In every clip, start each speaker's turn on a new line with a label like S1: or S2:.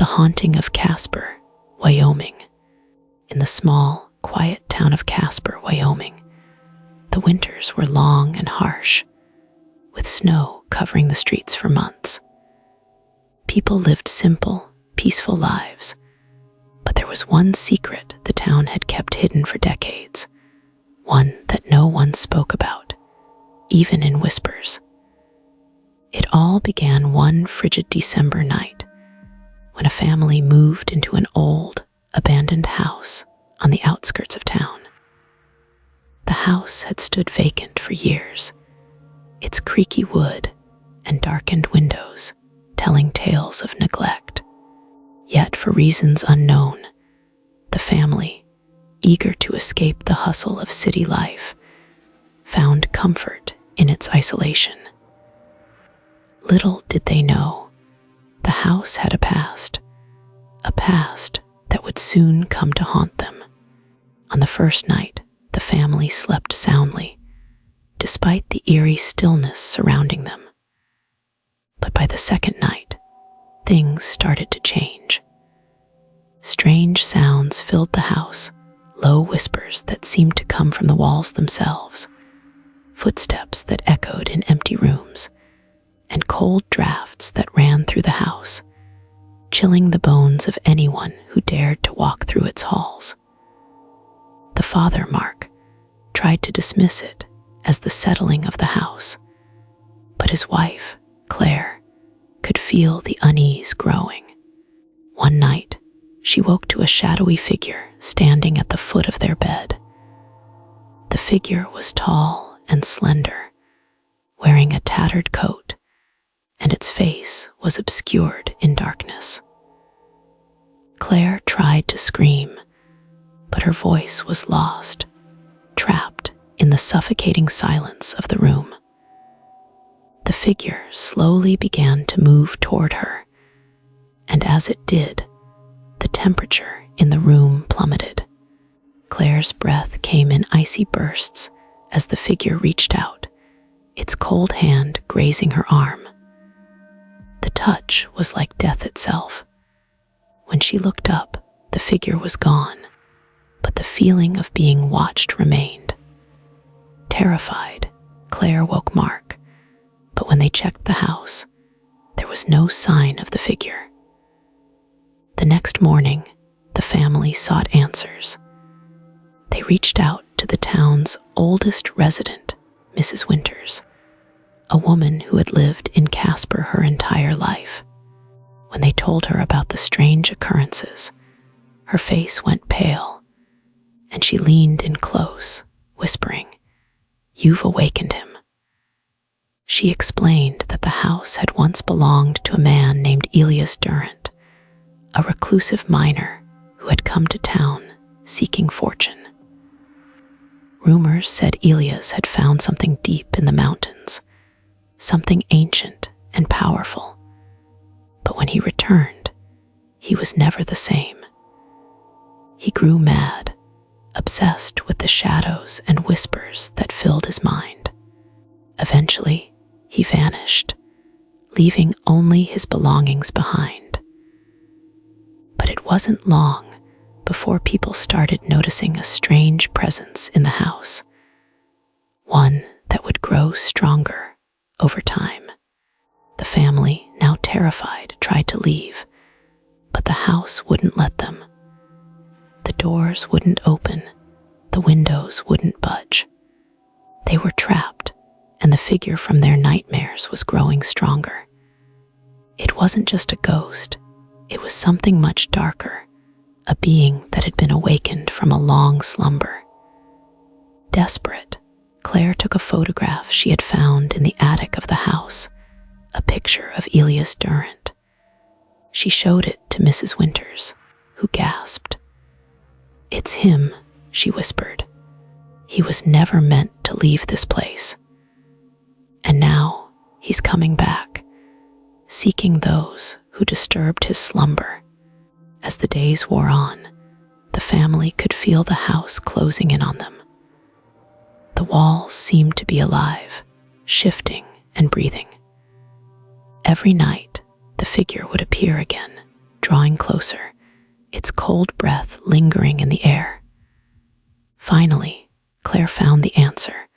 S1: The haunting of Casper, Wyoming. In the small, quiet town of Casper, Wyoming, the winters were long and harsh, with snow covering the streets for months. People lived simple, peaceful lives, but there was one secret the town had kept hidden for decades, one that no one spoke about, even in whispers. It all began one frigid December night, when a family moved into an old, abandoned house on the outskirts of town. The house had stood vacant for years, its creaky wood and darkened windows telling tales of neglect. Yet, for reasons unknown, the family, eager to escape the hustle of city life, found comfort in its isolation. Little did they know, the house had a past that would soon come to haunt them. On the first night, the family slept soundly, despite the eerie stillness surrounding them. But by the second night, things started to change. Strange sounds filled the house, low whispers that seemed to come from the walls themselves, footsteps that echoed in empty rooms, and cold drafts that ran through the house, chilling the bones of anyone who dared to walk through its halls. The father, Mark, tried to dismiss it as the settling of the house, but his wife, Claire, could feel the unease growing. One night, she woke to a shadowy figure standing at the foot of their bed. The figure was tall and slender, wearing a tattered coat, and its face was obscured in darkness. Claire tried to scream, but her voice was lost, trapped in the suffocating silence of the room. The figure slowly began to move toward her, and as it did, the temperature in the room plummeted. Claire's breath came in icy bursts as the figure reached out, its cold hand grazing her arm. The touch was like death itself. When she looked up, the figure was gone, but the feeling of being watched remained. Terrified, Claire woke Mark, but when they checked the house, there was no sign of the figure. The next morning, the family sought answers. They reached out to the town's oldest resident, Mrs. Winters, a woman who had lived in Casper her entire life. When they told her about the strange occurrences, her face went pale, and she leaned in close, whispering, "You've awakened him." She explained that the house had once belonged to a man named Elias Durrant, a reclusive miner who had come to town seeking fortune. Rumors said Elias had found something deep in the mountains, something ancient and powerful. But when he returned, he was never the same. He grew mad, obsessed with the shadows and whispers that filled his mind. Eventually, he vanished, leaving only his belongings behind. But it wasn't long before people started noticing a strange presence in the house, one that would grow stronger over time. The family, now terrified, tried to leave, but the house wouldn't let them. The doors wouldn't open, the windows wouldn't budge. They were trapped, and the figure from their nightmares was growing stronger. It wasn't just a ghost, it was something much darker, a being that had been awakened from a long slumber. Desperate, Claire took a photograph she had found in the attic of the house, a picture of Elias Durrant. She showed it to Mrs. Winters, who gasped. "It's him," she whispered. "He was never meant to leave this place. And now he's coming back, seeking those who disturbed his slumber." As the days wore on, the family could feel the house closing in on them. The walls seemed to be alive, shifting and breathing. Every night, the figure would appear again, drawing closer, its cold breath lingering in the air. Finally, Claire found the answer,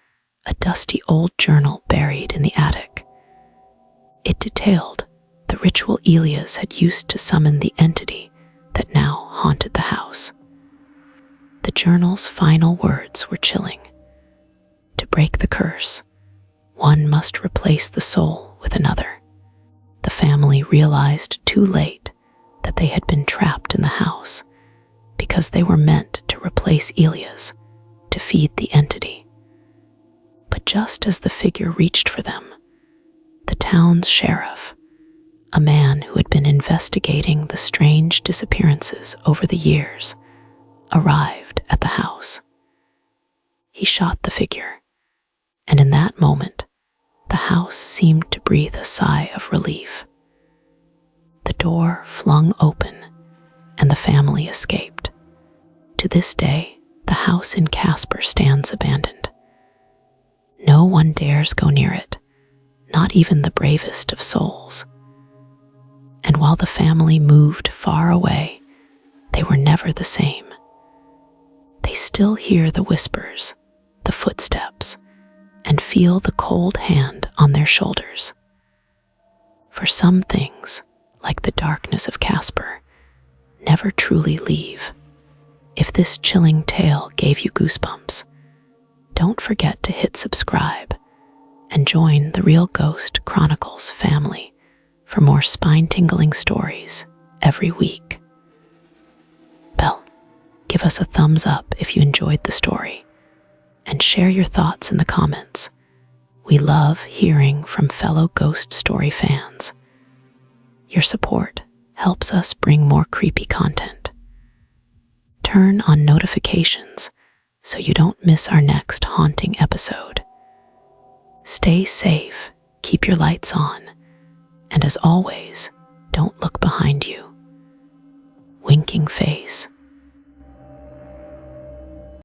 S1: a dusty old journal buried in the attic. It detailed the ritual Elias had used to summon the entity that now haunted the house. The journal's final words were chilling. To break the curse, one must replace the soul with another. The family realized too late that they had been trapped in the house because they were meant to replace Elias, to feed the entity. But just as the figure reached for them, the town's sheriff, a man who had been investigating the strange disappearances over the years, arrived at the house. He shot the figure, and in that moment, the house seemed to breathe a sigh of relief. The door flung open, and the family escaped. To this day, the house in Casper stands abandoned. No one dares go near it, not even the bravest of souls. And while the family moved far away, they were never the same. They still hear the whispers, the footsteps, and feel the cold hand on their shoulders. For some things, like the darkness of Casper, never truly leave. If this chilling tale gave you goosebumps, don't forget to hit subscribe and join the Real Ghost Chronicles family for more spine-tingling stories every week. Give us a thumbs up if you enjoyed the story, and share your thoughts in the comments. We love hearing from fellow ghost story fans. Your support helps us bring more creepy content. Turn on notifications so you don't miss our next haunting episode. Stay safe, keep your lights on, and as always, don't look behind you. Winking face.